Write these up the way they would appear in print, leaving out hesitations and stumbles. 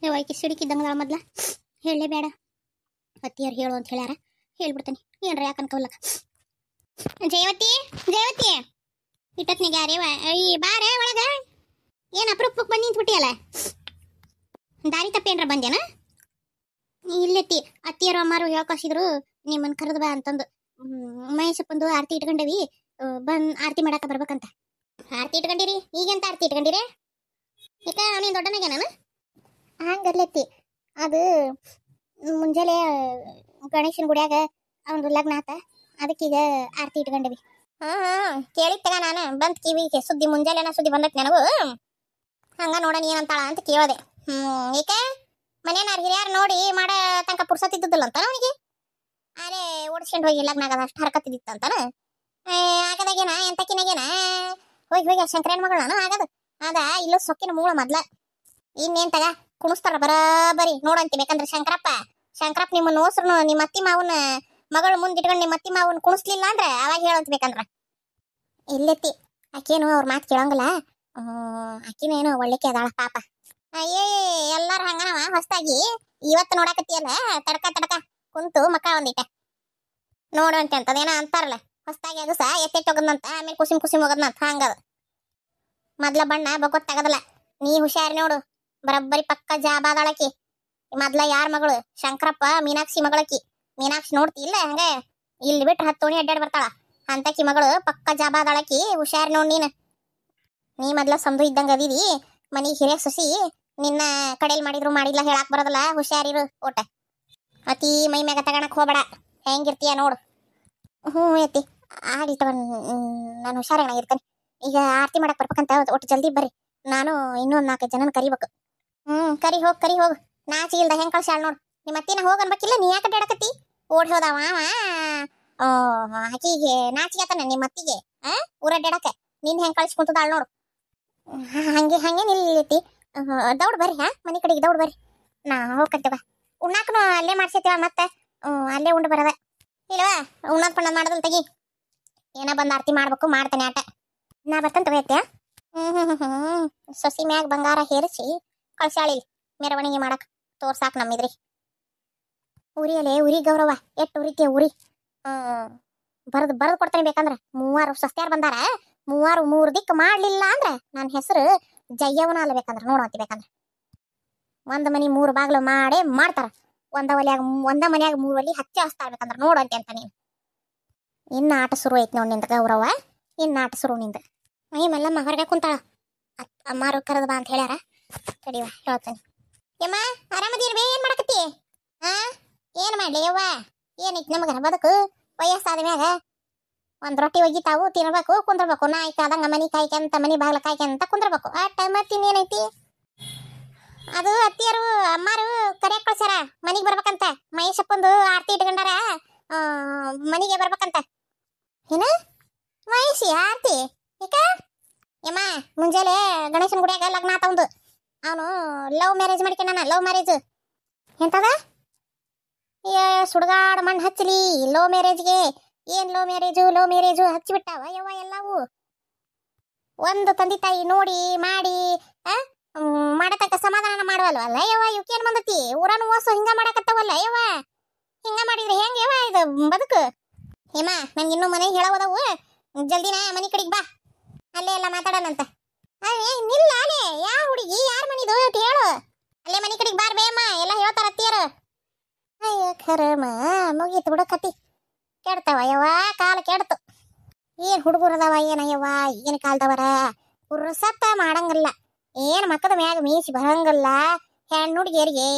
ಯಾವಾಕಿ ಸಿಡಿಕಿದ್ದಂಗ ಮೊದ್ಲ ಹೇಳಲೇ ಬೇಡ. ಅತ್ತಿಯರು ಹೇಳು ಅಂತ ಹೇಳ್ಯಾರ, ಹೇಳ್ಬಿಡ್ತೇನೆ. ಏನ್ರ ಯಾಕೆ ಅನ್ಕೋಲಕ್ಕ. ಜಯವತಿ ಜಯವತಿ ಇಟ್ಟತ್ನಿಗೆ ಯಾರೇವ ಈ ಬಾರೆ ಒಳಗ. ಏನು ಅಪ್ರೂಪಕ್ಕೆ ಬಂದು ನಿಂತ್ಬಿಟ್ಟಿಯಲ್ಲ, ದಾರಿ ತಪ್ಪೇನ್ರ ಬಂದೇನ? ಇಲ್ಲತ್ತಿ ಅತ್ತಿಯರು ಅಮ್ಮಾರು ಹೇಳ್ಕಸಿದ್ರು ನಿಮ್ಮನ್ನ ಕರೆದು ಬಾ ಅಂತಂದು. ಮಹೇಶಪ್ಪಂದು ಆರತಿ ಇಟ್ಕೊಂಡವಿ, ಬಂದು ಆರತಿ ಮಾಡಾಕ ಬರ್ಬೇಕಂತ. ಆರತಿ ಇಟ್ಕೊಂಡಿರಿ? ಈಗೆಂತ ಆರತಿ ಇಟ್ಕೊಂಡಿರಿ? ಈಗ ಅವನೇನು ದೊಡ್ಡನಾಗೆ ನಾನು ಹಂಗರ್ಲತ್ತಿ. ಅದು ಮುಂಜಾನೆ ಗಣೇಶನ ಗುಡಿಯಾಗ ಅವನು ಲಗ್ನ ಆತ, ಅದಕ್ಕೀಗ ಆರತಿ ಇಟ್ಕೊಂಡವಿ. ಕೇಳಿತ್ತಗ ನಾನು ಬಂತ ಕಿವಿಗೆ ಸುದ್ದಿ, ಮುಂಜಾನೆನ ಸುದ್ದಿ ಬಂದೈತಿ ನನಗೂ. ಹಂಗ ನೋಡೋಣ ಏನಂತಾಳ ಅಂತ ಕೇಳಿದೆ. ಏಕ ಮನೇನಾರು ಹಿರಿಯಾರು ನೋಡಿ ಮಾಡ ತನಕ ಪುರ್ಸತ್ತಿದ್ದಿಲ್ಲ ಅಂತಾನ ಅವನಿಗೆ. ಅರೆ ಓಡಿಸ್ಕೊಂಡು ಹೋಗಿ ಲಗ್ನ ಆಗದ ಅಷ್ಟು ಹರಕತ್ತಿದ್ದಿತ್ತು ಅಂತಾನ. ಆಗದಾಗೇನ ಎಂತಕಿನಾಗೇನ ಹೋಗಿ ಹೋಗಿ ಶಂಕರನ ಮಗಳು ನಾನು ಆಗದ ಅದ ಇಲ್ಲೂ ಸೊಕ್ಕಿನ ಮೂಳ ಮೊದ್ಲ. ಇನ್ನೇನ್ ತಗ ಕುಣಿಸ್ತಾರ ಬರೀ ನೋಡಂತಿ. ಬೇಕಂದ್ರೆ ಶಂಕರಪ್ಪ ನಿಮ್ಮ ನೋಸ್ರು ನಿಮ್ಮ ಅತ್ತಿ ಮಾವನ ಮಗಳು ಮುಂದಿಟ್ಕೊಂಡು ನಿಮ್ಮ ಅತ್ತಿ ಮಾವನ್ ಕುಣಿಸ್ಲಿಲ್ಲ ಅಂದ್ರೆ ಅವಾಗ ಹೇಳಂತ. ಬೇಕಂದ್ರ ಇಲ್ಲೆತ್ತಿ ಆಕೇನು ಅವ್ರ ಮಾತು ಕೇಳಂಗಿಲ್ಲ. ಆಕಿನೇನು ಒಳ್ಳೆಕೆ ಅದಾಳ ಪಾಪ. ಅಯ್ಯೇ ಎಲ್ಲಾರು ಹಂಗನವ. ಹೊಸ್ತಾಗಿ ಇವತ್ತು ನೋಡಾಕತ್ತಿಯಲ್ಲ, ತಡಕ ಕುಂತು ಮಕ್ಕ ಒಂದಿಟ್ಟ ನೋಡುವಂತೆ ಅಂತದೇನ ಅಂತಾರಲ್ಲ, ಹೊಸ್ತಾಗಿ ಅದು ಸಹ ಎತ್ತೆಟ್ಟೋಗದಂತ, ಆಮೇಲೆ ಕುಸಿಮ್ ಹೋಗದಂತ. ಹಂಗದ ಮೊದ್ಲ ಬಣ್ಣ ಬಗೊತ್ತಾಗದಲ್ಲ. ನೀ ಹುಷಾರಿ ನೋಡು, ಬರಬ್ಬರಿ ಪಕ್ಕ ಜಾಬಾದಾಳಕಿ. ಮೊದ್ಲ ಯಾರ ಮಗಳು? ಶಂಕರಪ್ಪ ಮೀನಾಕ್ಷಿ ಮಗಳಕಿ. ಮೀನಾಕ್ಷಿ ನೋಡ್ತಿ ಇಲ್ಲ? ಹಂಗ ಇಲ್ಲಿ ಬಿಟ್ಟು 10 ಓಣಿ ಅಡ್ಡಾಡ್ ಬರ್ತಾಳ ಅಂತಕಿ ಮಗಳು. ಪಕ್ಕ ಜಾಬಾದಾಳಕಿ, ಹುಷಾರಿ ನೋಡ್ ನೀ ಮೊದ್ಲ ಸಮದು ಇದ್ದಂಗ ಅದೀದಿ. ಮನಿ ಹಿರಿಯ ಸೊಸಿ, ನಿನ್ನ ಕಡೆಯಲ್ಲಿ ಮಾಡಿದ್ರು ಮಾಡಿಲ್ಲ ಹೇಳಾಕ್ ಬರೋದಲ್ಲ. ಹುಷಾರಿರು ಓಟ. ಅತಿ ಮೈ ಮ್ಯಾಗ ತಗಣಕ್ ಹೋಗ್ಬೇಡ, ಹೆಂಗಿರ್ತೀಯ ನೋಡು. ಎತ್ತಿ ಆಡಿತವ, ನಾನು ಹುಷಾರಾಗಿರ್ತೇನೆ. ಈಗ ಆರತಿ ಮಾಡಕ್ ಬರ್ಬೇಕಂತ. ಒಟ್ಟು ಜಲ್ದಿ ಬರ್ರಿ, ನಾನು ಇನ್ನೊಂದು 4 ಜನನ ಕರಿಬೇಕು. ಕರಿ ಹೋಗ್. ನಾಚಿ ಇಲ್ದ ಹೆಂಗ್ ಕಳ್ಸ್ಯಾಳ ನೋಡು. ನಿಮ್ಮ ಅತ್ತಿನ ಹೋಗ್ ಅನ್ಬೇಕಿಲ್ಲ, ನೀ ಯಾಕೆ ಅಡ್ಡಾಡಕತ್ತಿ? ಓಡಿ ಹೋದವ ಆಕಿಗೆ ನಾಚಿಗೆ ಆತನ ನಿಮ್ಮ ಅತ್ತಿಗೆ ಊರಡ್ಡಾಡಕ. ನಿನ್ ಹೆಂಗ್ ಕಳ್ಸ್ಕೊಂತದಾಳ ನೋಡು. ಹಂಗೆ ನಿಲ್ಲೈತಿ. ದೌಡ್ ಬರ್ರಿ, ಮನಿ ಕಡೆಗೆ ದೌಡ್ ಬರ್ರಿ. ನಾ ಹೋಗ್ಕಂತೇವ. ಉಣ್ಣಾಕನು ಅಲ್ಲೇ ಮಾಡ್ಸೇತಿವ, ಮತ್ತೆ ಅಲ್ಲೇ ಉಂಡು ಬರದ ಇಲ್ವಾ? ಉಣ್ಣದ್ ಪಣ್ಣದ್ ಮಾಡೋದಲ್ ತೆಗಿ. ಏನ ಬಂದ್ ಆರತಿ ಮಾಡ್ಬೇಕು, ಮಾಡ್ತಾನೆ ಆಟ. ನಾ ಬರ್ತಂತ ತಗೋತ್ಯ. ಸೊಸಿ ಮ್ಯಾಗ ಬಂಗಾರ ಹೇರಿಸಿ ಕಳ್ಸಾಳಿ ಮೆರವಣಿಗೆ ಮಾಡಕ್. ತೋರ್ಸಾಕ್ ನಮ್ಮಿದ್ರಿ ಉರಿಯಲೆ ಉರಿ ಗೌರವ. ಎಟ್ಟು ಉರಿತೀಯ ಉರಿ. ಬರದ್ ಕೊಡ್ತಾನೆ. ಬೇಕಂದ್ರ 3 ಸಸ್ತ್ಯಾರು ಬಂದಾರ, 3 ದಿಕ್ಕು ಮಾಡ್ಲಿಲ್ಲ ಅಂದ್ರ ನನ್ನ ಹೆಸರು ಜಯ್ಯವನ ಅಲ್ಲ. ಬೇಕಂದ್ರ ನೋಡಂತಿ. ಬೇಕಂದ್ರ ಒಂದ್ ಮನಿ 3 ಬಾಗ್ಲು ಮಾಡೇ ಮಾಡ್ತಾರ. ಒಂದ ಮನ್ಯಾಗ 3 ಒಲಿ ಹಚ್ಚಿ ಹಚ್ತಾರ. ಬೇಕಂದ್ರ ನೋಡಂತಿ ಅಂತ ನೀನು. ಇನ್ನ ಆಟ ಶುರು ಐತಿ ನೋಡ್ ನಿಂದ ಗೌರವ. ಇನ್ನ ಆಟ ಶುರು ನಿಂದ. ಮಲ್ಲಮ್ಮ ಹೊರಗೆ ಕುಂತಾಳ. ಅಮ್ಮಾರು ಕರೆದ ಬಾ ಅಂತ ಹೇಳ್ಯಾರ. ತಡಿವ ಹೇಳ್ತೇನೆ. ಯಮ್ಮ ಆರಾಮದೀರ್ಬೇ? ಏನ್ ಮಾಡಕತ್ತಿ? ಏನ್ ಮಾಡ್ಲಿ ಯವ್ವ? ಏನೈತಿ ನಮಗರ ಬದುಕು? ವಯಸ್ಸಾದ ಮ್ಯಾಗ ಒಂದ್ ರೊಟ್ಟಿ ಒಗಿತಾವು, ತಿನ್ಬೇಕು, ಕುಂದ್ರಬೇಕು. ನಾಯಿ ಕಾದಂಗ ಮನಿ ಕಾಯ್ಕಂತ, ಮನಿ ಬಾಗ್ಲ ಕಾಯ್ಕಂತ ಕುಂದ್ರಬೇಕು. ಮತ್ತಿನ್ನೇನೈತಿ? ಅದು ಅತ್ತಿಯರು ಅಮ್ಮಾರು ಕರೆಯಕ್ ಕಳ್ಸ್ಯಾರ ಮನಿಗ್ ಬರ್ಬೇಕಂತ. ಮಹೇಶಪ್ಪಂದು ಆರತಿ ಇಟ್ಕೊಂಡಾರ, ಮನಿಗೆ ಬರ್ಬೇಕಂತ. ಏನ ಮಹೇಶಿ ಆರತಿ? ಯಾಕ ಯಮ್ಮ? ಮುಂಜಾನೆ ಗಣೇಶನ ಗುಡಿಯಾಗ ಲಗ್ನ ಆತವಂದು. ಅವನು ಲವ್ ಮ್ಯಾರೇಜ್ ಮಾಡ್ಕೊಂಡಾನ. ಲವ್ ಮ್ಯಾರೇಜ್ ಎಂತದ? ಸುಡ್ಗಾಡ್ ಮಣ್ಣು ಹಚ್ಚಲಿ ಲವ್ ಮ್ಯಾರೇಜ್ಗೆ. ಏನ್ ಲವ್ ಮ್ಯಾರೇಜು ಹಚ್ಚಿಬಿಟ್ಟಾವ ಯವ್ವ ಎಲ್ಲವೂ. ಒಂದು ತಂದೆ ತಾಯಿ ನೋಡಿ ಮಾಡಿ ಮಾಡತಕ್ಕ ಸಮಾಧಾನ ಮಾಡುವಲ್ವಲ್ಲ ಯವ್ವ. ಇವಕ್ಕೇನ್ ಬಂದತಿ? ಊರನ್ನು ಓಸು ಹಿಂಗ ಮಾಡಕತ್ತವಲ್ಲ ಯವ್ವ. ಹಿಂಗ ಮಾಡಿದ್ರೆ ಹೆಂಗ ಯವ್ವ ಇದು ಬದುಕು? ಹೇಮ ನಂಗೆ ಇನ್ನೂ ಮನೆ ಹೇಳೋದವು. ಜಲ್ದಿನ ಮನಿ ಕಡೆಗೆ ಬಾ, ಅಲ್ಲೇ ಎಲ್ಲ ಮಾತಾಡೋಣಂತ. ನಿಲ್ಲ ಅಲ್ಲೇ. ಯಾರ ಹುಡುಗಿ ಯಾರ ಮನಿದು ಹೇಳು. ಅಲ್ಲೇ ಮನಿ ಕಡೆಗೆ ಬಾರ್ ಬೇಮ್ಮ, ಎಲ್ಲ ಹೇಳ್ತಾರ ಅತ್ತಿಯರು. ಅಯ್ಯ ಖರಮ ಮುಗೀತು ಬಿಡ ಕತಿ. ಕೆಡ್ತಾವ ಯವ್ವ, ಕಾಲ ಕೆಡ್ತು. ಏನ್ ಹುಡುಗರದವ ಏನಯ್ಯವ್ವ ಈಗಿನ ಕಾಲದವರ. ಪುರುಸತ್ತ ಮಾಡಂಗಿಲ್ಲ, ಏನ್ ಮಕ್ಕದ ಮ್ಯಾಗ ಮೀಸಿ ಬರಂಗಿಲ್ಲ. ಹೆಣ್ಣು ಹುಡುಗಿಯರಿಗೆ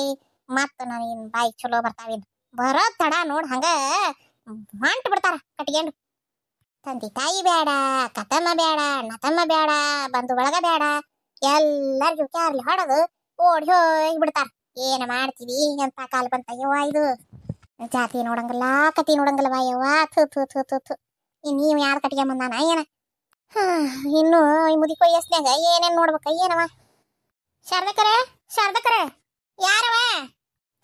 ಮತ್ತ ನಾನೇನ್ ಬಾಯಿ ಚಲೋ ಬರ್ತಾವೇನು? ಬರೋ ತಡ ನೋಡ್ ಹಂಗ ಹೊಂಟು ಬಿಡ್ತಾರ ಕಟ್ಕೊಂಡು. ತಂದೆ ತಾಯಿ ಬೇಡ, ಕತಮ್ಮ ಬೇಡ, ನತಮ್ಮ ಬೇಡ, ಬಂದು ಒಳಗ ಬೇಡ, ಎಲ್ಲರಿಗೂ ಕ್ಯಾರ್ಲಿ ಹೊಡೆದು ಓಡಿ ಹೋಗಿ ಬಿಡ್ತಾರ. ಏನ ಮಾಡ್ತೀವಿ? ಎಂತ ಕಾಲ ಬಂತ ಯವ್ವ ಇದು. ಜಾತಿ ನೋಡಂಗಿಲ್ಲ, ಕತಿ ನೋಡಂಗಿಲ್ಲವ ಯವ್ವ. ಥು. ನೀವು ಯಾರು ಕಟ್ಗೆ ಬಂದಾನ ಏನ? ಇನ್ನು ಈ ಮುದಿಕೋ ಎಸ್ನ್ಯಾಗ ಏನೇನ್ ನೋಡ್ಬೇಕ ಏನವ? ಶಾರದಕರ ಯಾರವ?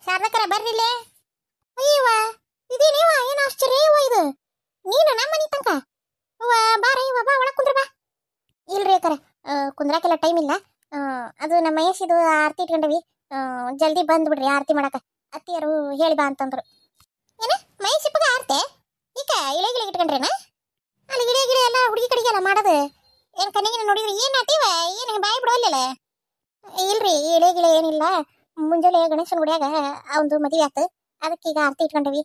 ಶಾರದಕರ ಬರ್ರಿಲ್ಲೇ. ಅಯ್ಯವ್ವ ಇದೇನೇವ? ಏನು ಆಶ್ಚರ್ಯ ಇವ ಇದು. ನೀನು ನಮ್ಮ ಮನಿ ತನಕ ಬಾರ ಇವ, ಬಾ ಒಳಗ್ ಕುಂದ್ರ ಬಾ. ಇಲ್ರಿ ಅಕ್ಕರ ಕುಂದ್ರಾಕೆಲ್ಲ ಟೈಮ್ ಇಲ್ಲ. ಅದು ನಮ್ಮ ಮಹೇಶಿದು ಆರತಿ ಇಟ್ಕೊಂಡವಿ. ಜಲ್ದಿ ಬಂದ್ಬಿಡ್ರಿ ಆರತಿ ಮಾಡಕ. ಅತ್ತಿಯರು ಹೇಳಿ ಬಾ ಅಂತಂದ್ರು. ಏನ ಮಹೇಶ್ ಇಪ್ಪಗ ಆರ್ತೆ ಈಗ ಇಳೆ ಗಿಳೆ ಇಟ್ಕೊಂಡ್ರೇನ? ಅಲ್ಲಿ ಗಿಡ ಗಿಡ ಎಲ್ಲ ಹುಡುಗಿ ಕಡೆಗೆಲ್ಲ ಮಾಡೋದು. ಏನ್ ಕಣ್ಣಿಗೆ ನೋಡಿದ್ರಿ ಏನ್ ಆತೀವ? ಏನ್ ಬಾಯಿ ಬಿಡೋಲ್ಲ? ಇಲ್ರಿ ಇಳೆ ಗಿಳೆ ಏನಿಲ್ಲ. ಮುಂಜಾನೆ ಗಣೇಶನ ಗುಡಿಯಾಗ ಅವಂದು ಮದುವೆ ಆತು. ಅದಕ್ಕೆ ಈಗ ಆರತಿ ಇಟ್ಕೊಂಡವಿ.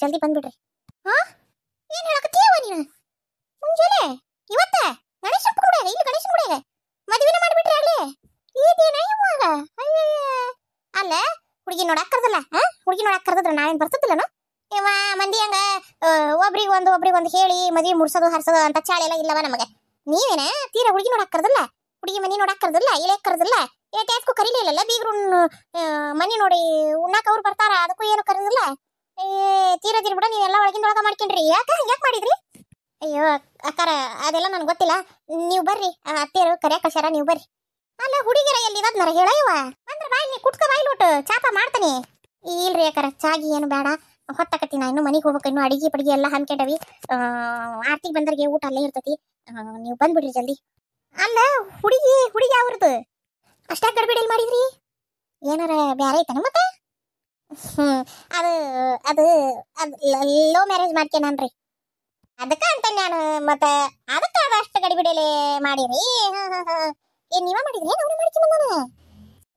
ಜಲ್ದಿ ಬಂದ್ಬಿಡ್ರಿ. ಹಾ ಏನ್ ಹೇಳಕತ್ತೀಯವ ನೀನು? ಮುಂಜಾನೆ ಇವತ್ತ ಗಣೇಶನ ಗುಡಿಯಾಗ ಇಲ್ಲಿ ಗಣೇಶನ ಗುಡಿಯಾಗ ಮದುವೆನ ಮಾಡಿಬಿಟ್ರಿ ಆಗ್ಲೇ? ಇದೇನ ಇವಾಗ? ಅಯ್ಯಯ್ಯ ಅಲ್ಲ ಹುಡುಗಿ ನೋಡಕ್ ಕರ್ದಲ್ಲ? ಹುಡುಗಿ ನೋಡಕ್ ಕರ್ದದ್ರ ನಾವೇನ್ ಬರ್ತದಿಲ್ಲನು? ಇವ ಮಂದಿ ಹಂಗ ಒಬ್ರಿಗೊಂದು ಹೇಳಿ ಮದುವೆ ಮುಡ್ಸೋದು ಹರ್ಸೋದು ಅಂತ ಚಾಳಿ ಎಲ್ಲ ಇಲ್ಲವ ನಮಗೆ. ನೀವೇನ ತೀರಾ ಹುಡುಗಿ ನೋಡಕ್ ಕರ್ದಲ್ಲ? ಹುಡುಗಿ ಮನಿ ನೋಡಕ್ ಕರ್ದಲ್ಲ? ಇಳೆ ಕರ್ದಲ್ಲ? ಏಟ್ಯಾಸ್ಕು ಕರೀಲಿಲ್ಲಲ್ಲ? ಬೀಗ್ರು ಮನಿ ನೋಡಿ ಉಣ್ಣಾಕ ಅವ್ರು ಬರ್ತಾರ, ಅದಕ್ಕೂ ಏನು ಕರೆದಿಲ್ಲ? ತೀರಾ ಬಿಡ ನೀವೆಲ್ಲ ಒಳಗಿಂದೊಳಗ ಮಾಡ್ಕೊಂಡ್ರಿ. ಯಾಕೆ ಮಾಡಿದ್ರಿ? ಅಯ್ಯೋ ಅಕ್ಕಾರ ಅದೆಲ್ಲ ನನ್ಗೆ ಗೊತ್ತಿಲ್ಲ. ನೀವು ಬರ್ರಿ, ಅತ್ತೆಯರು ಕರ್ಯಾಕ ಕಳ್ಸ್ಯಾರ, ನೀವು ಬರ್ರಿ. ಅಲ್ಲ ಹುಡುಗಿರ ಎಲ್ಲಿದಾದ್ನಾರ ಹೇಳಯ್ಯವ ಅಂದ್ರೆ ಬಾಯಿ ನೀ ಕುಟ್ಕ ಬಾಯಿ ಲೋಟು ಚಾಪ ಮಾಡ್ತಾನೆ. ಇಲ್ರಿ ಅಕ್ಕಾರ ಚಾಗಿ ಏನು ಬೇಡ, ಹೊತ್ತಾಕತಿ. ನಾ ಇನ್ನು ಮನೆಗೆ ಹೋಗ್ಬೇಕು. ಇನ್ನು ಅಡಿಗೆ ಪಡಿಗೆ ಎಲ್ಲ ಹಮ್ಕೊಂಡವಿ. ಆರ್ತಿಗೆ ಬಂದರ್ಗೆ ಊಟ ಅಲ್ಲೇ ಇರ್ತೈತಿ. ನೀವು ಬಂದ್ಬಿಡ್ರಿ ಜಲ್ದಿ. ಅಲ್ಲ ಹುಡುಗಿ ಅವ್ರದ್ದು ಅಷ್ಟಾಗ ಗಡ್ಬಿಡಿ ಮಾಡಿದ್ರಿ? ಏನಾರ ಬ್ಯಾರೆ ಐತನ ಮತ್ತೆ? ಅದು ಅದು ಲೋ ಮ್ಯಾರೇಜ್ ಮಾಡ್ತೇನನ್ರಿ. ಅದಕ್ಕ ಅಂತ ನಾನು ಮತ್ತೆ ಅದಕ್ಕ ಅಷ್ಟು ಗಡಿಬಿಡಲೆ ಮಾಡಿರಿ. ಏನ್ ನೀವ ಮಾಡಿದ್ರಿ? ಅವ್ರು ಮಾಡ್ತೀನಿ ನಾನು.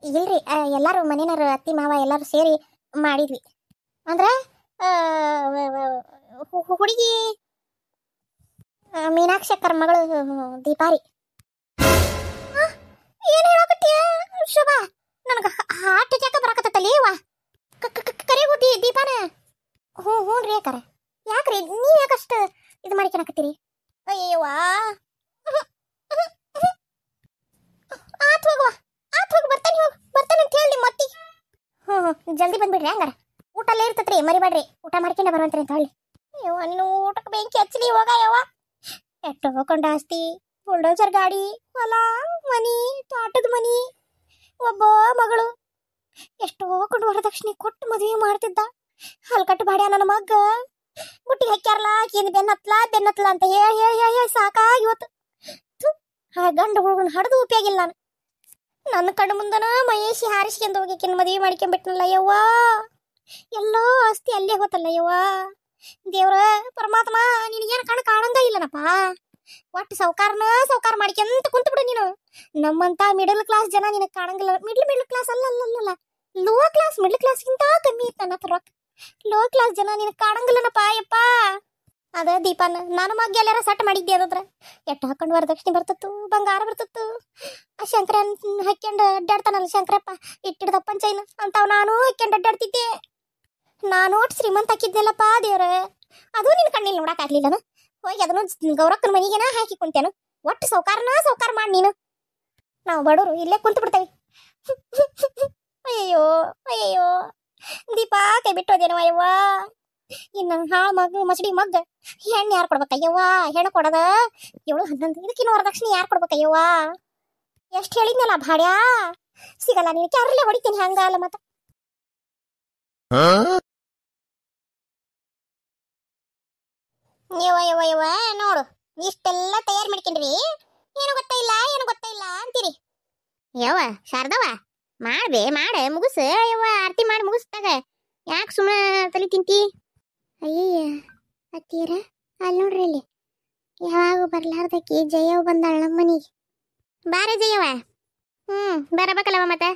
ಇಲ್ರಿ ಎಲ್ಲಾರು ಮನೆಯವರು ಅತ್ತಿ ಮಾವ ಎಲ್ಲಾರು ಸೇರಿ ಮಾಡಿದ್ವಿ. ಅಂದ್ರ ಹುಡುಗಿ ಮೀನಾಕ್ಷಿ ಅಕ್ಕರ ಮಗಳು ದೀಪಾರಿ. ಏನ್ ಹೇಳಕತ್ತೀಯ ಶೋಭಾ? ನನಗ ಹಾರ್ಟ್ ಅಟ್ಯಾಕ್ ಬರಾಕತ್ತಲ್ಲಿ ಯವ್ವ. ಕರೆಗೂ ದೀಪಾನ? ಹ್ಞೂನ್ರಿ ಅಕ್ಕಾರ. ಯಾಕ್ರಿ ನೀವ್ ಯಾಕಷ್ಟು ಇದು ಮಾಡ್ಕೊಳಕತ್ತೀರಿ? ಅಯ್ಯವ್ವ ಆತ್ ಹೋಗುವ ಬರ್ತಾನೆ ಅಂತ ಹೇಳಿ ಮತ್ತಿ. ಜಲ್ದಿ ಬಂದ್ಬಿಡ್ರಿ. ಹಂಗಾರ ಊಟ ಅಲ್ಲೇ ಇರ್ತತ್ರಿ, ಮರಿಬೇಡ್ರಿ. ಊಟ ಮಾಡ್ಕೊಂಡೆ ಬರುವಂತ್ರಿ ಅಂತ ಹೇಳಿ. ಯವ್ವ ನೀನು ಊಟಕ್ಕೆ ಬೆಂಕಿ ಹಚ್ಚಲಿ ಹೋಗ ಯವ್ವ. ಎಷ್ಟೋ ಕೊಂಡ ಆಸ್ತಿ, ಬುಲ್ಡೋಸರ್ ಗಾಡಿ, ಹೊಲ ಮನಿ, ತೋಟದ ಮನಿ, ಒಬ್ಬ ಮಗಳು. ಎಷ್ಟೋ ಕೊಂಡು ವರದಕ್ಷಿಣೆ ಕೊಟ್ಟು ಮದುವೆ ಮಾಡ್ತಿದ್ದ. ಹಲ್ಕಟ್ಟು ಬಾಡ್ಯ ನನ್ನ ಮಗ್ಗ ಬುಟ್ಟಿಗೆ ಹಾಕ್ಯಾರಲ್ಲ. ಆಕಿಂದ ಬೆನ್ನತ್ಲ ಅಂತ ಹೇಳಿ ಸಾಕಾಗಿ ಇವತ್ತು ಗಂಡ ಹುಡುಗನ ಹಡ್ದು ಉಪಯೋಗಿಲ್ಲ. ನನ್ನ ಕಣ್ಣು ಮುಂದನ ಮಹೇಶಿ ಹಾರಿಸ್ಕೊಂಡು ಹೋಗಿಕಿನ ಮದುವೆ ಮಾಡ್ಕೊಂಡ್ಬಿಟ್ನಲ್ಲ ಯವ್ವ. ಎಲ್ಲೋ ಆಸ್ತಿ ಅಲ್ಲೇ ಹೋತಲ್ಲ ಯವ್ವ. ದೇವ್ರ ಪರಮಾತ್ಮ ನಿನಗೇನು ಕಾಣಂಗ ಇಲ್ಲನಪ್ಪ. ಒಟ್ಟು ಸಾವ್ಕಾರ ಮಾಡ್ಕೊಂತ ಕುಂತ ಬಿಡು ನೀನು. ನಮ್ಮಂತ ಮಿಡಲ್ ಕ್ಲಾಸ್ ಜನ ನಿನಗೆ ಕಾಣಂಗಿಲ್ಲ. ಮಿಡ್ಲ್ ಕ್ಲಾಸ್ ಅಲ್ಲ ಲೋ ಕ್ಲಾಸ್. ಮಿಡ್ಲ್ ಕ್ಲಾಸ್ಗಿಂತ ಕಮ್ಮಿ ಇತ್ತು ನನ್ನ ಹತ್ರ ರೊಕ್ಕ. ಲೋ ಕ್ಲಾಸ್ ಜನ ನಿನಗೆ ಕಾಣಂಗಿಲ್ಲನಪ್ಪ ಯಪ್ಪ. ಅದ ದೀಪಾನ ನಾನು ಮಗ್ಗ ಎಲ್ಲಾರ ಸಟ್ ಮಾಡಿದ್ದೆ. ಅದ್ರ ಎಟ್ಟು ಹಾಕೊಂಡು ವರದಕ್ಷಿಣೆ ಬರ್ತತ್ತು, ಬಂಗಾರ ಬರ್ತತ್ತು. ಆ ಶಂಕರ ಹಾಕ್ಯಂಡು ಅಡ್ಡಾಡ್ತಾನಲ್ಲ ಶಂಕರಪ್ಪ, ಇಟ್ಟಿಡ್ದ ಪಂಚೈನ ಅಂತಾವ್ ನಾನು ಹಾಕ್ಯಂಡು ಅಡ್ಡಾಡ್ತಿದ್ದೆ. ನಾನು ಒಟ್ಟು ಶ್ರೀಮಂತ ಹಾಕಿದ್ನಲ್ಲಪ್ಪ ದೇವ್ರ. ಅದು ನಿನ್ ಕಣ್ಣಿಲ್ ನೋಡಕ್ ಆಗ್ಲಿಲ್ಲನ? ಹೋಗಿ ಅದನ್ನು ಗೌರಕ್ಕನ ಮನಿಗೆನ ಹಾಕಿ ಕುಂತೇನು. ಒಟ್ಟು ಸೌಕಾರ ಮಾಡಿ ನೀನು. ನಾವು ಬಡವರು ಇಲ್ಲೇ ಕುಂತು ಬಿಡ್ತೇವೆ. ಅಯ್ಯಯ್ಯೋ ದೀಪಾ ಕೈ ಬಿಟ್ಟೋದೇನವ ಯವ್ವ. ಇನ್ನು ಹಾಳು ಮಸಡಿ ಮಗ್ಗ ಹೆಣ್ಣು ಯಾರು ಕೊಡ್ಬೇಕಯ್ಯವ್ವ? ಹೆಣ್ಣು ಕೊಡದ 7-11 ಇದಕ್ಕಿನ್ನು ವರದಕ್ಷಿಣೆ ಯಾರು ಕೊಡ್ಬೇಕಯ್ಯವ್ವ? ಎಷ್ಟು ಹೇಳಿದ್ನಲ್ಲ ಭಾಡ್ಯಾ ಸಿಗಲ್ಲ. ನೀನು ಕ್ಯಾರಲ್ಲೇ ಹೊಡಿತೀನಿ ಹಂಗ ಅಲ್ಲ ಮತ್ತ. ಯವ್ವ ನೋಡು ಇಷ್ಟೆಲ್ಲ ತಯಾರು ಮಾಡ್ಕೊಂಡ್ರಿ. ಏನು ಗೊತ್ತಾ ಇಲ್ಲ ಅಂತೀರಿ. ಯವ್ವ ಶಾರದವ ಮಾಡೆ ಮುಗಿಸ ಯವ್ವ. ಆರತಿ ಮಾಡಿ ಮುಗಿಸ್ದಾಗ ಯಾಕೆ ಸುಮ್ಮನೆ ತಲೆ ತಿಂತಿ? ಅಯ್ಯಯ್ಯ ಅತ್ತೀರ ಅಲ್ಲಿ ನೋಡ್ರಿ, ಅಲ್ಲಿ ಯಾವಾಗ ಬರ್ಲಾರ್ದಕ್ಕಿ ಜಯವ್ ಬಂದಾಳ ನಮ್ಮ ಮನಿಗೆ. ಬಾರೆ ಜಯವ. ಬರಬೇಕಲ್ಲವ ಮತ್ತೆ.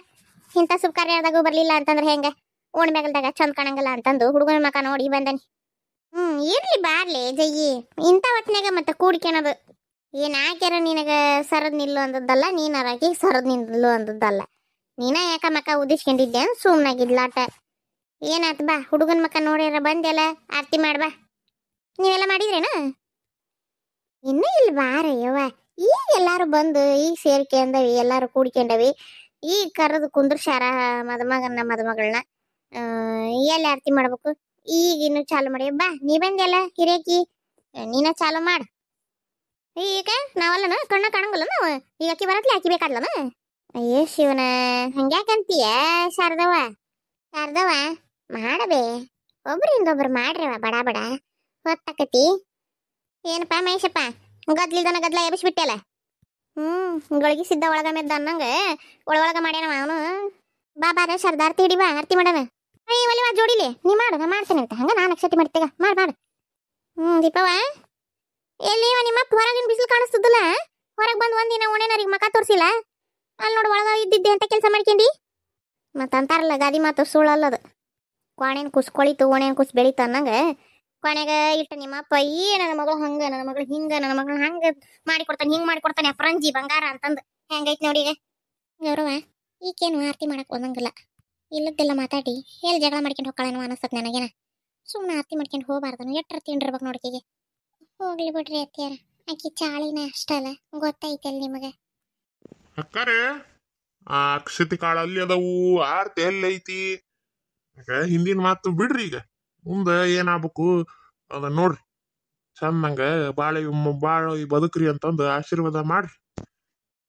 ಇಂಥ ಶುಭ ಕಾರ್ಯದಾಗೂ ಬರ್ಲಿಲ್ಲ ಅಂತಂದ್ರೆ ಹೆಂಗ? ಓಣಿ ಮ್ಯಾಗಲ್ದಾಗ ಚಂದ ಕಾಣಂಗಲ್ಲ ಅಂತಂದು ಹುಡುಗನ ಮಕ ನೋಡಿ ಬಂದನಿ. ಇರ್ಲಿ ಬಾರ್ಲಿ ಜಯ್ಯಿ. ಇಂಥ ಹೊತ್ನಾಗ ಮತ್ತೆ ಕೂಡ್ಕೆಣದು ಏನ್ ಹಾಕ್ಯಾರ ನಿನಗ ಸರದ್ ನಿಲ್ಲು ಅಂದದ್ದಲ್ಲ, ನೀನಾರಾಕಿ ಸರದ್ ನಿಲ್ಲು ಅಂದದ್ದಲ್ಲ. ನೀನ ಯಾಕ ಮಕ ಉದಿಸ್ಕೊಂಡಿದ್ದೆ ಸುಮ್ನಾಗಿದ್ಲಾಟ. ಏನಾತ್ ಬಾ ಹುಡುಗನ ಮಕ ನೋಡ್ಯಾರ ಬಂದೆಲ್ಲ ಆರತಿ ಮಾಡ್ಬಾ. ನೀವೆಲ್ಲ ಮಾಡಿದ್ರೇನ? ಇನ್ನೂ ಇಲ್ಲಿ ಬಾರಯ್ಯವ್ವ. ಈಗ ಎಲ್ಲಾರು ಬಂದು ಈಗ ಸೇರ್ಕೊಂಡವಿ, ಎಲ್ಲಾರು ಕೂಡ್ಕೊಂಡವಿ. ಈಗ ಕರೆದು ಕುಂದ್ರಶಾರ ಮದುಮಗಳನ್ನ. ಎಲ್ಲಿ ಆರತಿ ಮಾಡ್ಬೇಕು? ಈಗ ಇನ್ನು ಚಾಲು ಮಾಡಿ ಬಾ. ನೀ ಬಂದೆಲ್ಲ ಹಿರೇಕಿ, ನೀನ ಚಾಲು ಮಾಡ. ಈಗ ನಾವಲ್ಲನ ಕಣ್ಣ ಕಾಣಂಗಲ್ಲ ನಾವು. ಈಗ ಅಕ್ಕಿ ಬರತ್ಲಿ ಅಕ್ಕಿ ಬೇಕಾದ್ಲನ? ಅಯ್ಯೋ ಶಿವನ ಹಂಗ್ಯಾಕಂತೀಯ ಶಾರದವ್ವ? ಮಾಡಬೇ, ಒಬ್ರಿಂದೊಬ್ರು ಮಾಡ್ರವ ಬಡ ಹೊತ್ತಾಕತಿ. ಏನಪ್ಪ ಮಹೇಶಪ್ಪ ಗದ್ಲಿದನ ಗದ್ಲ ಎಬ್ಬಿಸ್ಬಿಟ್ಟಲ್ಲ. ಗಳಿಗೆ ಸಿದ್ಧ ಒಳಗ ಮೆದ್ದ ಅನ್ನಂಗೆ ಒಳಗ ಮಾಡ್ಯಾನವ ಅವನು. ಬಾ ಬಾರ ಶಾರದಾ ಆರತಿ ಹಿಡಿ, ಬಾ ಆರತಿ ಮಾಡೋಣ. ಅಯ್ಯ ಒಲಿವ ಜೋಡಿಲಿ ನೀ ಮಾಡು, ನಾ ಮಾಡ್ತೇನೆ ಅಂತ. ಹಂಗ ನಾನು ಅಕ್ಷತೆ ಮಾಡ್ತೇಗ, ಮಾಡು. ದೀಪವ ಎಲ್ಲಿವ ನಿಮ್ಮಪ್ಪ? ಹೊರಗಿನ ಬಿಸಿಲು ಕಾಣಿಸ್ತದಲ್ಲ, ಹೊರಗೆ ಬಂದು ಒಂದಿನ ಓಣೇನರಿಗೆ ಮಕ ತೋರಿಸಿಲ್ಲ. ಅಲ್ಲಿ ನೋಡು ಒಳಗ ಇದ್ದಿದ್ದೆ ಅಂತ ಕೆಲಸ ಮಾಡ್ಕೊಂಡಿ. ಮತ್ತು ಅಂತಾರಲ್ಲ ಗಾದಿ ಮಾತು ಸುಳ್ಳಲ್ಲದು. ಕೋಣೆನ ಕುಸ್ ಕೊಳಿತು ಓಣೆನ ಕುಸ್ ಬೆಳೀತು ಅನ್ನಂಗೆ ಕೊನೆಗೆ ಇಟ್ಟು ನಿಮ್ಮಪ್ಪ ನನ್ನ ಮಗಳು ಹಂಗೆ, ನನ್ನ ಮಗಳು ಹಿಂಗೆ, ನನ್ನ ಮಗಳನ್ನ ಹಂಗೆ ಮಾಡಿಕೊಡ್ತಾನೆ, ಹಿಂಗೆ ಮಾಡಿಕೊಡ್ತಾನೆ ಅಪ್ರಂಜಿ ಬಂಗಾರ ಅಂತಂದು. ಹೆಂಗೈತೆ ನೋಡಿ ಈಗ ಗೌರವ. ಈಕೇನು ಆರತಿ ಮಾಡಕ್ಕೆ ಬಂದಂಗಿಲ್ಲ, ಇಲ್ಲದ್ದೆಲ್ಲ ಮಾತಾಡಿ ಎಲ್ಲಿ ಜಗಳ ಮಾಡ್ಕೊಂಡು ಹೋಗ್ಕೊಳ್ಳೋಣ ಅನಿಸ್ತದೆ ನನಗೇನ. ಸುಮ್ಮನೆ ಆರತಿ ಮಾಡ್ಕೊಂಡು ಹೋಗಬಾರ್ದು, ಎಟ್ಟರ ತಿಂಡಿರ್ಬೇಕು ನೋಡಿಕೆಗೆ. ಹೋಗ್ಲಿ ಬಿಡ್ರಿ ಅತ್ತಿಯಾರ, ಆಕಿ ಚಾಳಿನ ಅಷ್ಟಲ್ಲ, ಗೊತ್ತೈತಲ್ಲ ನಿಮಗೆ. ಅಕ್ಕಾರೆ ಆ ಅಕ್ಷತೆ ಕಾಳ ಅಲ್ಲಿ ಅದಾವು, ಆರ್ತಿ ಎಲ್ಲಿ ಐತಿ? ಹಿಂದಿನ ಮಾತು ಬಿಡ್ರಿ, ಈಗ ಮುಂದೆ ಏನಾಗ್ಬೇಕು ಅದ ನೋಡ್ರಿ. ಚಂದಂಗ ಬಾಳ ಬದುಕ್ರಿ ಅಂತಂದು ಆಶೀರ್ವಾದ ಮಾಡ್ರಿ.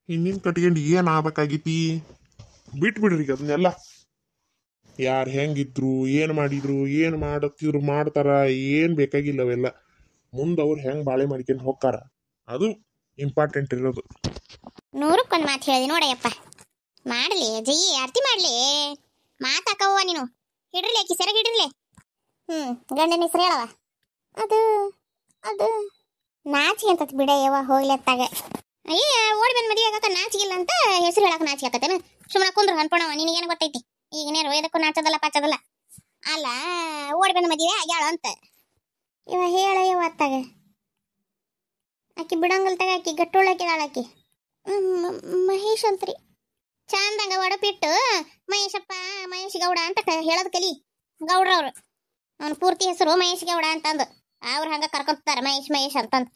ಹಿಂದಿನ ಕಟ್ಕೊಂಡು ಏನ್ ಆಗ್ಬೇಕಾಗೈತಿ ಬಿಟ್ಬಿಡ್ರಿ ಈಗ ಅದನ್ನೆಲ್ಲ. ಯಾರು ಹೆಂಗಿದ್ರು, ಏನ್ ಮಾಡಿದ್ರು, ಏನ್ ಮಾಡತ್ತಿದ್ರು ಮಾಡ್ತಾರ, ಏನ್ ಬೇಕಾಗಿಲ್ಲ ಅವೆಲ್ಲ. ಮುಂದೆ ಅವ್ರು ಹೆಂಗ್ ಬಾಳೆ ಮಾಡ್ಕೊಂಡು ಹೋಗ್ತಾರ ಅದು ಇಂಪಾರ್ಟೆಂಟ್ ಇರೋದು. ನೂರಕ್ಕೊಂದು ಮಾತು ಹೇಳಿದೆ ನೋಡಯ್ಯಪ್ಪ. ಮಾಡ್ಲಿ ಜಯಿ ಆರತಿ ಮಾಡ್ಲಿ, ಮಾತಾಕವ್ವ ನೀನು. ಹಿಡ್ರಲಿ ಆಕಿ ಸೆರಗ್ ಹಿಡ್ರಲಿ. ಗಂಡನ ಹೆಸರು ಹೇಳವ. ಅದು ನಾಚಿಗೆ ಅಂತತ್ ಬಿಡ ಯವ್ವ, ಹೋಗ್ಲಿ ಅತ್ತಾಗ. ಅಯ್ಯ ಓಡಿ ಬಂದು ಮದುವೆ ಆಗಕ್ಕ ನಾಚಿಗಿಲ್ಲ ಅಂತ ಹೆಸರು ಹೇಳಕ್ಕೆ ನಾಚಿಗೆ ಆಕತ್ತೇನು? ಸುಮ್ಮನೆ ಕುಂದ್ರು ಅನ್ಕೊಣವ, ನಿನಗೇನು ಗೊತ್ತೈತಿ? ಈಗನೇರು ಇದಕ್ಕೂ ನಾಚದಲ್ಲ ಪಾಚದಲ್ಲ. ಅಲ್ಲ ಓಡಿ ಬಂದು ಮದುವೆ ಆಗ್ಯಾಳ ಅಂತ ಇವ ಹೇಳ ಯವ್ವ ಅತ್ತಾಗ. ಆಕಿ ಬಿಡಂಗಲ್ ತಗ, ಆಕಿ ಗಟ್ಟೋಳಾಕಿದಾಳ ಆಕಿ. ಮಹೇಶ್ ಅಂತ್ರಿ ಚಂದಂಗ ಒಡಪಿಟ್ಟು ಮಹೇಶಪ್ಪ, ಮಹೇಶ್ ಗೌಡ ಅಂತ ಹೇಳೋದು ಕಲಿ. ಗೌಡ್ರವ್ರು ಅವನ ಪೂರ್ತಿ ಹೆಸರು ಮಹೇಶ್ ಗೌಡ ಅಂತಂದು ಅವ್ರು ಹಂಗ ಕರ್ಕೊಂತಾರ ಮಹೇಶ್ ಅಂತಂದು.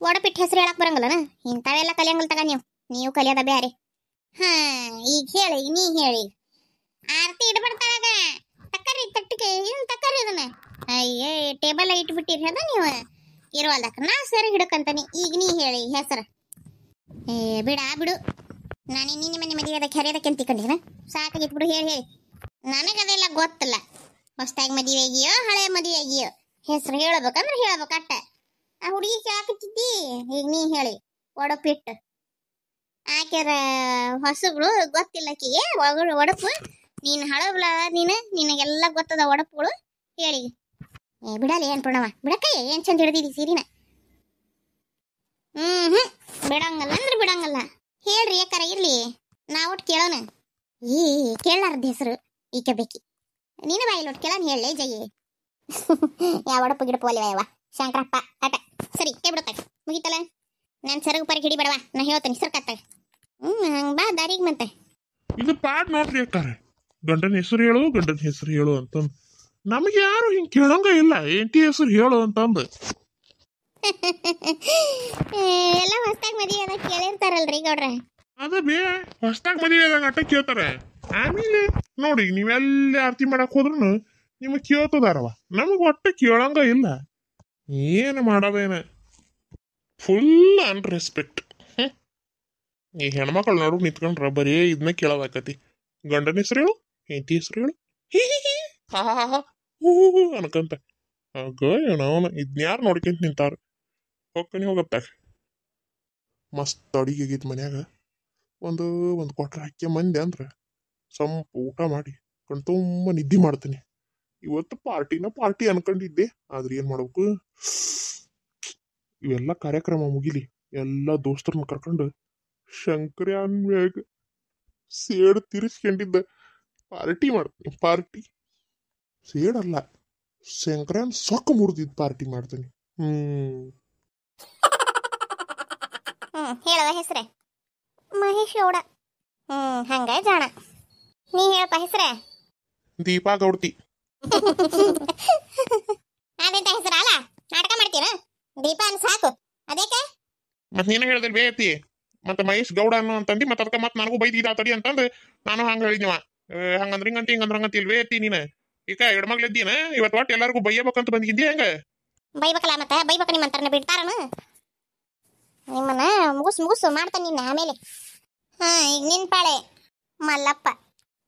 ಒಡಪಿಟ್ಟು ಹೆಸರು ಹೇಳಕ್ ಬರಂಗಲ್ಲನ? ಇಂಥವೆಲ್ಲ ಕಲಿಯಂಗಲ್ ತಗ ನೀವು ಕಲಿಯೋದ ಬ್ಯಾರೆ. ಈಗ ಹೇಳಿ, ನೀ ಹೇಳಿ. ಆರತಿ ಇಡ್ಬಿಡ್ತಾಳಾಗ. ತಕ್ಕರಿ ತಟ್ಟಿಗೆ ಏನು ತಕ್ಕರಿ ಅದನ್ನ? ಅಯ್ಯೇ ಟೇಬಲ್ ಇಟ್ಬಿಟ್ಟಿರಿ ಅದ ನೀವು ಇರುವಲ್ದಕ್ಕ. ನಾ ಸರಿ ಹಿಡಕಂತಾನೆ. ಈಗ ನೀ ಹೇಳಿ ಹೆಸರು. ಬಿಡು, ನಾನು ನಿನ್ನ ಮನೆ ಮದುವೆ ಅದಕ್ಕೆ ಹರಿಯೋದಕ್ಕೆ ಅಂತ ತಿಳ್ಕೊಂಡಿನ. ಸಾಕಾಗಿತ್ತು ಬಿಡು, ಹೇಳಿ. ನನಗದೆಲ್ಲ ಗೊತ್ತಲ್ಲ. ಹೊಸದಾಗಿ ಮದುವೆ ಆಗಿಯೋ ಹಳೆ ಮದುವೆ ಆಗಿಯೋ ಹೆಸರು ಹೇಳ್ಬೇಕಂದ್ರೆ ಹೇಳ್ಬೇಕು ಅಟ್ಟ. ಆ ಹುಡುಗಿ ಕೇಳಾಕತ್ತಿದ್ದಿ. ಈಗ ನೀ ಹೇಳಿ ಒಡಪಿಟ್ಟು. ಆಕೆರ ಹೊಸಗಳು ಗೊತ್ತಿಲ್ಲ ಆಕಿಗೆ ಒಡಪು. ನೀನು ಹಳಬ್ಲ, ನಿನಗೆಲ್ಲ ಗೊತ್ತದ ಒಡಪುಗಳು. ಹೇಳಿ. ಬಿಡಲ್ಲ ಏನ್ ಪ್ರಣವ, ಬಿಡಕ್ಕಯ್ಯ ಏನ್ ಚಂದ ಹಿಡ್ದಿದಿ ಸೀರಿನ. ಬಿಡಂಗಲ್ಲ ಅಂದ್ರೆ ಬಿಡಂಗಲ್ಲ. ಹೇಳ್ರಿ ಯಾಕಾರ ಇರ್ಲಿ, ನಾವೊಟ್ಟು ಕೇಳೋಣ. ಕೇಳಾರ್ದ ಹೆಸರು ಈಕೆ ಬೇಕಿ. ನೀನು ಬಾಯಿಲ್ ಒಟ್ಟು ಕೇಳೋಣ ಹೇಳಿ ಜಯಿ. ಯಾವ ಒಡಪು ಗಿಡಪು ಅಲ್ಲಿವ ಶಂಕರಪ್ಪ ಆಟ. ಸರಿ ಕೈ ಬಿಡುತ್ತಾಗ ಮುಗಿತಲ್ಲ. ನಾನು ಸರಗು ಪರಗೆ ಹಿಡಿ ಬಡವಾ, ನಾ ಹೇಳ್ತೇನೆ ಸರ್ಕತ್ತಾಗ. ಹಂಗ ಬಾ ದಾರಿಗೆ ಮತ್ತೆ. ಇದು ಪಾಡ್ ನೋಡ್ರಿ ಅಕ್ಕಾರ, ಗಂಡನ ಹೆಸರು ಹೇಳು ಅಂತಂದು. ನಮಗೆ ಯಾರು ಹಿಂಗೆ ಕೇಳಂಗ ಇಲ್ಲ, ಎಂಟಿ ಹೆಸರು ಹೇಳು ಅಂತಂದು. ಎಲ್ಲ ಹೊಸದಾಗಿ ಮದುವೆ ಅದ ಕೇಳಿರ್ತಾರಲ್ರಿ ಗೌಡ್ರ. ಅದ ಬೇ ಹೊಸದಾಗಿ ಮದುವೆ ಆದಾಗ ಅಟ್ಟ ಕೇಳ್ತಾರೆ. ಆಮೇಲೆ ನೋಡಿ ನೀವೆಲ್ಲ ಆರತಿ ಮಾಡಕ್ ಹೋದ್ರು ನಿಮಗೆ ಕೇಳ್ತದಾರವ. ನಮಗೆ ಒಟ್ಟು ಕೇಳಂಗ ಇಲ್ಲ. ಏನು ಮಾಡವೇನ, ಫುಲ್ ಅನ್ರೆಸ್ಪೆಕ್ಟ್. ಈ ಹೆಣ್ಮಕ್ಳು ನಡು ನಿಂತ್ಕೊಂಡ್ರ ಬರೀ ಇದನ್ನ ಕೇಳೋದಾಕತಿ. ಗಂಡನ ಹೆಸರು ಹೇಳು, ಹೆಂಡತಿ ಹೆಸರು ಹೇಳು, ಹೂ ಅನ್ಕಂತ. ಅವನು ಇದ್ನ್ಯಾರು ನೋಡ್ಕೊಂತ ನಿಂತಾರ. ಹೋಗ್ತಾನೆ ಹೋಗತ್ತಾಗ. ಮಸ್ತ್ ಅಡಿಗೆ ಆಗೈತಿ ಮನ್ಯಾಗ. ಒಂದು ಕೊಟ್ರ ಅಕ್ಕಿ ಮಂದಿ ಅಂದ್ರೆ ಸ್ವಲ್ಪ ಊಟ ಮಾಡಿ ಕಣ್ ತುಂಬ ನಿದ್ದೆ ಮಾಡ್ತೀನಿ. ಇವತ್ತು ಪಾರ್ಟಿ ಅನ್ಕೊಂಡಿದ್ದೆ, ಆದ್ರೆ ಏನ್ ಮಾಡ್ಬೇಕು, ಇವೆಲ್ಲ ಕಾರ್ಯಕ್ರಮ ಮುಗಿಲಿ ಎಲ್ಲ ದೋಸ್ತರನ್ನ ಕರ್ಕೊಂಡು ಶಂಕರ್ಯಾನ್ ಮ್ಯಾಗ ಸೇಡ್ ತಿರ್ಸ್ಕೊಂಡಿದ್ದ ಪಾರ್ಟಿ ಮಾಡ್ತೀನಿ. ಪಾರ್ಟಿ ಸೇಡಲ್ಲ, ಶಂಕರ್ಯಾನ್ ಸೊಕ್ಕ ಮುರಿದಿದ್ದು ಪಾರ್ಟಿ ಮಾಡ್ತೀನಿ. ಹೇಳವ ಹೆಸ್ರೆ? ಮಹೇಶ್ ಗೌಡ. ಹಂಗ ಜಾಣ. ನೀ ಹೇಳಪ್ಪ ಹೆಸ್ರೆ? ದೀಪಾ ಗೌಡ್ತಿ. ಅದಂತ ಹೆಸರ ಅಲ್ಲ, ನಾಟಕ ಮಾಡ್ತೀರ? ದೀಪ ಅನ್ ಸಾಕು. ಅದಕ್ಕೆ ಮತ್ ನೀನು ಹೇಳ್ದೆ ಬೇತಿ, ಮತ್ತೆ ಮಹೇಶ್ ಗೌಡ ಅನ್ನು ಅಂತಂದಿ. ಮತ್ತೆ ಅದಕ್ಕೆ ಮತ್ತೆ ನನಗೂ ಬೈದಿದ ತಡಿ ಅಂತಂದು ನಾನು ಹಂಗ ಹೇಳಿದ್ನವ. ಹಂಗಂದ್ರ ಹಿಂಗಂತ ಇಲ್ವೇತಿ ನೀನು ಈಗ ಹೆಣ್ಮಗ್ಳಿದ್ದೀನ ಇವತ್ತು ಒಟ್ಟು ಎಲ್ಲರಿಗೂ ಬೈಯಬೇಕಂತ ಬಂದಿದ್ದಿ. ಹೆಂಗ ಬೈಬೇಕಲ್ಲ? ಮತ್ತೆ ಬೈಬೇಕ ನಿಮ್ಮಂತಾರನ ಬಿಡ್ತಾರನ? ನಿಮ್ಮನ್ನ ಮುಗುಸು ಮಾಡ್ತಾನೆ ನಿನ್ನ ಆಮೇಲೆ. ಈಗ ನಿನ್ ಪಾಳೆ ಮಲ್ಲಪ್ಪ.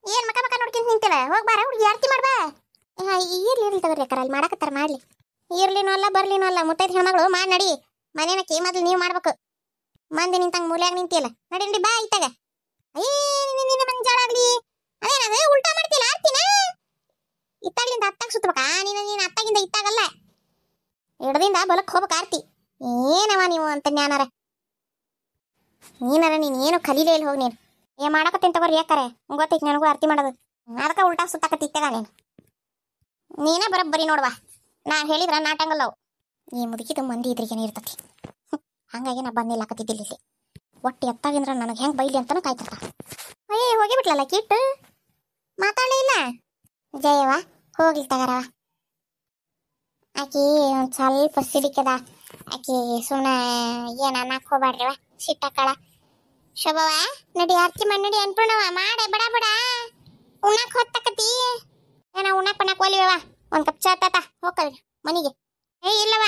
ಏನ್ ಮಕ ನೋಡ್ಕೊಂತ ನಿಂತಿಲ್ಲ? ಹೋಗ್ಬಾರ ಹುಡುಗಿ ಆರತಿ ಮಾಡ್ಬಾ. ಇರ್ಲಿ ತಗೋರಿ ಅಕ್ಕಾರ, ಅಲ್ಲಿ ಮಾಡಕತ್ತಾರ ಮಾಡ್ಲಿ. ಇರ್ಲಿನೂ ಅಲ್ಲ ಬರ್ಲಿನೂ ಅಲ್ಲ, ಮುತ್ತೈದು ಹೆಣ್ಮಗಳು ಮಾಡಿ ನಡಿ. ಮನೇನಕ್ಕೆ ಮೊದಲು ನೀವು ಮಾಡ್ಬೇಕು. ಮಂದಿ ನಿಂತಂಗ ಮೂಲ್ಯಾಗ ನಿಂತಿಯಲ್ಲ ನಡಿ ನಡಿ ಬಾ ಇತ್ತಾಗ ಅಯ್ಯೇ ನಿನ್ನ ಮಂಜಾಳ ಆಗ್ಲಿ ಅದೇನದ ಉಲ್ಟಾ ಮಾಡ್ತಿಲ್ಲ ಆರ್ತಿನ ಇತ್ತಾಗ್ಲಿಂದ ಅತ್ತಾಗ ಸುತ್ತಬೇಕಾ ನೀನು ಅತ್ತಾಗಿಂದ ಇತ್ತಾಗಲ್ಲ ಎಡದಿಂದ ಬಲಕ್ ಹೋಗ್ಬೇಕು ಆರ್ತಿ ಏನವ ನೀವು ಅಂತ ಜ್ಞಾನರ ನೀನು ಏನು ಕಲೀಲೇ ಇಲ್ಲಿ ಹೋಗಿ ನೀನು ಏನ್ ಮಾಡಕತ್ತೀನಿ ತಗೋರಿ ಯಾಕರೆ ಗೊತ್ತೈತಿ ನನಗೂ ಆರ್ತಿ ಮಾಡೋದು ಅದಕ್ಕೆ ಉಲ್ಟಾ ಸುತ್ತಾಕತ್ತಿ ಇತ್ತಾಗ ನೀನೇ ಬರೋಬ್ಬರಿ ನೋಡ್ವಾ ನಾನು ಹೇಳಿದ್ರ ನಾಟಂಗಲ್ಲ ಅವು ಈ ಮುದುಕಿದ ಮಂದಿ ಇದ್ರಿಗೇನೆ ಇರ್ತತಿ ಹಂಗಾಗಿ ನಾ ಬಂದಿಲ್ಲ ಕತ್ತಿದ್ದಿಲ್ಲ ಇಲ್ಲಿ ಒಟ್ಟು ಎತ್ತಾಗಿಂದ್ರ ನನಗೆ ಹೆಂಗೆ ಬೈಲಿ ಅಂತಾನು ಕಾಯ್ತಿರ್ತ ಅಯ್ಯೇ ಹೋಗಿಬಿಟ್ಲಲ್ಲ ಕಿಟ್ಟು ಮಾತಾಡಲೇ ಇಲ್ಲ ಜಯವ ಹೋಗ್ಲಿ ತಗರವ ಆಕಿ ಒಂದು ಸ್ವಲ್ಪ ಸಿಡಿಕದ ಆಕಿ ಸುಮ್ಮನೆ ಏನ ಅನ್ನಕ್ಕೆ ಹೋಗ್ಬಾಡ್ರಿವ ಸಿಟ್ಟಾಕಳ ಶೋಭವ ನಡಿ ಆರ್ತಿ ಮಾಡಿ ನಡಿ ಅನ್ಪೂರ್ಣವ ಮಾಡೆ ಬಡ ಬಡ ಉಣ್ಣಾಕ್ ಹೊತ್ತಕತಿ ಏನ ಉಣ್ಣಾಕ್ ಒಲಿವ ಒಂದು ಕಪ್ ಚಾ ತಾತ ಹೋಗ್ಕಲ್ರಿ ಮನಿಗೆ ಏ ಇಲ್ಲವ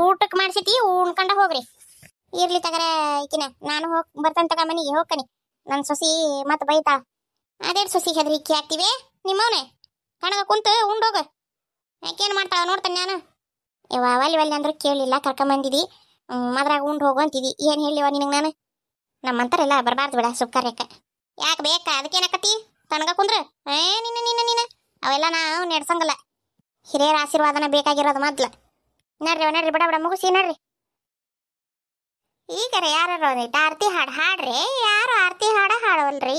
ಊಟಕ್ಕೆ ಮಾಡಿಸಿತಿ ಉಣ್ಕೊಂಡ ಹೋಗ್ರಿ ಇರ್ಲಿ ತಗರ ಈಕಿನ ನಾನು ಬರ್ತೇನೆ ತಗ ಮನಿಗೆ ಹೋಗ್ಕನಿ ನನ್ನ ಸೊಸಿ ಮತ್ತೆ ಬೈತಾಳ ಅದೇನು ಸೊಸಿ ಹೆದರಿಕಿ ಆಗ್ತಿವಿ ನಿಮ್ಮವನೇ ಕಣಗ ಕುಂತು ಉಂಡೋಗ ಯಾಕೇನು ಮಾಡ್ತಾಳ ನೋಡ್ತಾನೆ ನಾನು ಯವ್ವ ಒಲ್ಲಿ ಒಲ್ಲಿ ಅಂದ್ರೂ ಕೇಳಿಲ್ಲ ಕರ್ಕೊಂಬಂದಿದಿ ಮದ್ರಾಗ ಉಂಡು ಹೋಗು ಅಂತಿದಿ ಏನು ಹೇಳಿವ ನಿನಗೆ ನಾನು ನಮ್ಮಂತಾರೆಲ್ಲ ಬರಬಾರ್ದು ಬಿಡ ಸುಖಾರ್ಯಕ್ಕ ಯಾಕೆ ಬೇಕಾ ಅದಕ್ಕೇನಕತಿ ತನಗ ಕುಂದ್ರ ನಿನ್ನ ಅವೆಲ್ಲ ನಾವು ನೆಡ್ಸಂಗಲ್ಲ ಹಿರಿಯರ ಆಶೀರ್ವಾದನ ಬೇಕಾಗಿರೋದು ಮೊದ್ಲು ನಡ್ರಿ ಬಡ ಬಡ ಮುಗಿಸಿ ನಡ್ರಿ ಈಗರೆ ಯಾರು ಆರತಿ ಹಾಡ್ರಿ ಯಾರು ಆರತಿ ಹಾಡವಲ್ರಿ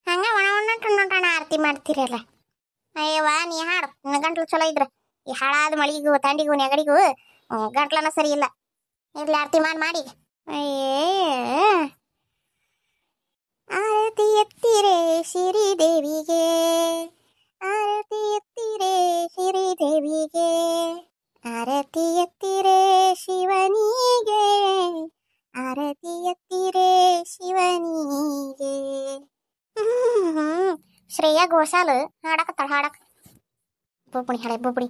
ಹಂಗ ಒಣ ಆರತಿ ಮಾಡ್ತೀರಲ್ಲ ಅಯ್ಯವ್ವ ನೀ ಹಾಡು ನಿನ್ನ ಗಂಟ್ಲು ಚಲೋ ಇದ್ರ ಈ ಹಾಳಾದ ಮಳಿಗೂ ತಂಡಿಗೂ ನೆಗಡಿಗೂ ಗಂಟ್ಲನ ಸರಿ ಇಲ್ಲ ಇರ್ಲಿ ಆರತಿ ಮಾಡಿ ಅಯ್ಯೇ ಆರತಿ ಎತ್ತಿರೆ ಶ್ರೀದೇವಿಗೆ ಆರತಿ ಎತ್ತಿರೆ ಶ್ರೀದೇವಿಗೆ ಆರತಿ ಎತ್ತಿರೆ ಶಿವನಿಗೆ ಆರತಿ ಎತ್ತಿರೆ ಶಿವನಿಗೆ ಶ್ರೇಯಾ ಘೋಷಾಲ್ ಹಾಡಕತ್ತಾಳ ಹಾಡಕ್ ಬೊಬ್ಬಣಿ ಹಾಡೆ ಬೊಬ್ಬಣಿ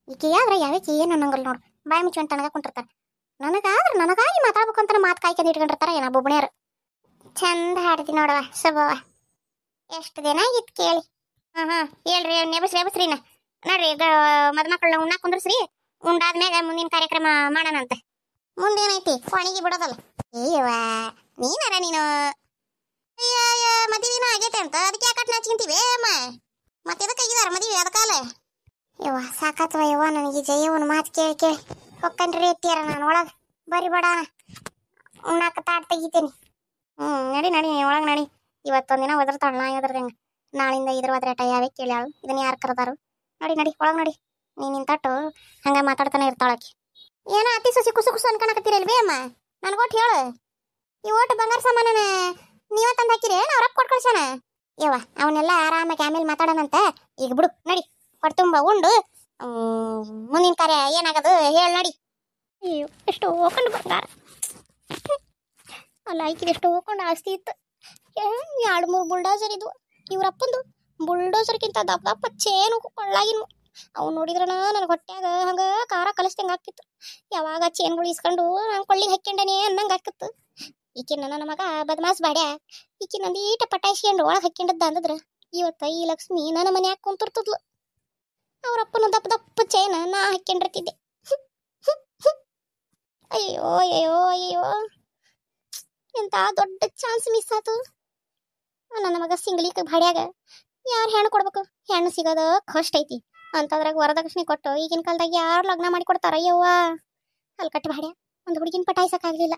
ಈಕೆ ಆದ್ರೆ ಯಾವಕ್ಕೆ ಏನು ಅನ್ನಂಗಲ್ಲ ನೋಡು ಬಾಯಿ ಮುಚ್ಚಿ ತನಗ ಕುಂಟಿರ್ತಾರೆ ನನಗಾಗಿ ಮಾತಾಡ್ಬೇಕು ಅಂತ ಮಾತು ಕಾಯ್ಕೊಂಡು ಇಟ್ಕೊಂಡಿರ್ತಾರ ಏನ ಬೊಬ್ಬಣಿಯರು ಚಂದ ಹಾಡ್ತಿ ನೋಡವ ಶುಭವ ಎಷ್ಟು ದಿನ ಆಗಿತ್ತು ಕೇಳಿ ಹೇಳ್ರಿ ನೆಬಸ್ರಿನ ನೋಡ್ರಿ ಮದ್ಮಕ್ಳನ್ನ ಉಣ್ಣಾಕ್ ಕುಂದ್ರಸ್ರಿ ಉಂಡಾದ್ಮ್ಯಾಗ ಮುಂದಿನ ಕಾರ್ಯಕ್ರಮ ಮಾಡೋಣಂತೆ ಮುಂದೇನೈತಿ ಕೊಣಿಗೆ ಬಿಡೋದಲ್ಲ ಅಯ್ಯವ್ವ ನೀನಾರ ನೀನು ಮದುವೆ ಆಗೈತೆ ಅಂತ ಅದಕ್ಕೆ ಯಾಕಟ್ ನಾಚ್ಕೊಂತೀವಿ ಅಮ್ಮ ಮತ್ತೆ ಎದಕ್ಕೆ ಆಗಿದಾರ ಮದುವೆ ಅದಕ್ಕಾಲ ಯವ್ವ ಸಾಕಾತ್ವ ಯವ್ವ ನನಗೆ ಜಯವ್ವನ ಮಾತು ಕೇಳಿ ಹೊಕ್ಕನ್ರಿ ಎತ್ತಿಯಾರ ನಾನು ಒಳಗೆ ಬರಿ ಬಡ ಉಣ್ಣಾಕ ತಾಟ್ ತೆಗಿತೀನಿ ನಡಿ ಒಳಗೆ ನಡಿ ಇವತ್ತೊಂದಿನ ಒದರ್ತಾಳ ನಾ ಎದ್ರದಂಗ ನಾಳಿಂದ ಇದ್ರ ಒದ್ರಾಟ ಯಾವೇ ಕೇಳ್ಯಾಳು ಇದನ್ನ ಯಾರು ಕರೆದಾರು ನಡಿ ಒಳಗೆ ನಡಿ ನೀನಿನ್ ತಟ್ಟು ಹಂಗ ಮಾತಾಡ್ತಾನೆ ಇರ್ತಾಳಕಿ ಏನೋ ಅತಿ ಸೊಸಿ ಕುಸು ಅನ್ಕೊಳಕತ್ತೀರಲ್ವೇ ಅಮ್ಮ ನನ್ಗೊಟ್ಟು ಹೇಳು ಈ ಓಟು ಬಂಗಾರ ಸಾಮಾನ ನೀವ ತಂದು ಹಾಕಿರಿ ನಾವು ರೊಕ್ಕ ಕೊಟ್ಟು ಕಳ್ಸೋಣ ಯವ್ವ ಅವನ್ನೆಲ್ಲ ಆರಾಮಾಗಿ ಆಮೇಲೆ ಮಾತಾಡೋಣಂತ ಈಗ ಬಿಡು ನಡಿ ಹೊಟ್ಟೆ ತುಂಬ ಉಂಡು ಮುಂದಿನ ಕಾರ್ಯ ಏನಾಗದು ಹೇಳಿ ನಡಿ ಅಯ್ಯೋ ಎಷ್ಟು ಹೋಗ್ಕೊಂಡು ಬಂಗಾರ ಅಲ್ಲ ಆಯ್ಕಿದ ಎಷ್ಟು ಹೋಗ್ಕೊಂಡು ಆಸ್ತಿ ಇತ್ತು 2-3 ಬುಲ್ಡೋಸರ್ ಇದ್ವು ಇವ್ರಪ್ಪಂದು ಬುಲ್ಡೋಸರ್ಗಿಂತ ದಪ್ಪ ಚೇನು ಕೊಳ್ಳಾಗಿನ್ವು ಅವು ನೋಡಿದ್ರನ ನನ್ನ ಹೊಟ್ಯಾಗ ಹಂಗ ಖಾರ ಕಲಿಸ್ದಂಗೆ ಆಗ್ತಿತ್ತು ಯಾವಾಗ ಚೇನ್ಗಳು ಇಸ್ಕೊಂಡು ನಾನು ಕೊಳ್ಳಿಗೆ ಹಾಕ್ಯಂಡೇನೆ ಅನ್ನಂಗೆ ಆಗ್ತಿತ್ತು ಈಕಿನ ನನ್ನ ಮಗ ಬದಮಾಸ್ ಬಾಡ್ಯ ಈಕಿನ ಒಂದೀಟ ಪಟಾಯಿಸ್ಕೊಂಡು ಒಳಗೆ ಹಾಕ್ಯಂಡದ್ದ ಅಂದದ್ರ ಇವತ್ತ ಈ ಲಕ್ಷ್ಮಿ ನನ್ನ ಮನ್ಯಾಗ ಕುಂತಿರ್ತಿದ್ಲು ಅವ್ರಪ್ಪನ ದಪ್ಪ ಚೇನ ನಾ ಹಾಕ್ಯಂಡಿರ್ತಿದ್ದೆ ಅಯ್ಯೋ ಎಂತ ದೊಡ್ಡ ಚಾನ್ಸ್ ಮಿಸ್ ಆತು ನನ್ನ ಮಗ ಸಿಂಗ್ಲಿಕ್ಕೆ ಭಾಡ್ಯಾಗ ಯಾರು ಹೆಣ್ಣು ಕೊಡ್ಬೇಕು ಹೆಣ್ಣು ಸಿಗೋದ ಕಷ್ಟ ಐತಿ ಅಂತದ್ರಾಗ ವರದಕ್ಷಿಣೆ ಕೊಟ್ಟು ಈಗಿನ ಕಾಲದಾಗ ಯಾರು ಲಗ್ನ ಮಾಡಿ ಕೊಡ್ತಾರ ಅಯ್ಯವ್ವ ಅಲ್ಲಿ ಕಟ್ಟಿ ಭಾಡ್ಯ ಒಂದು ಹುಡುಗಿನ ಪಟಾಯಿಸಕ್ಕಾಗ್ಲಿಲ್ಲ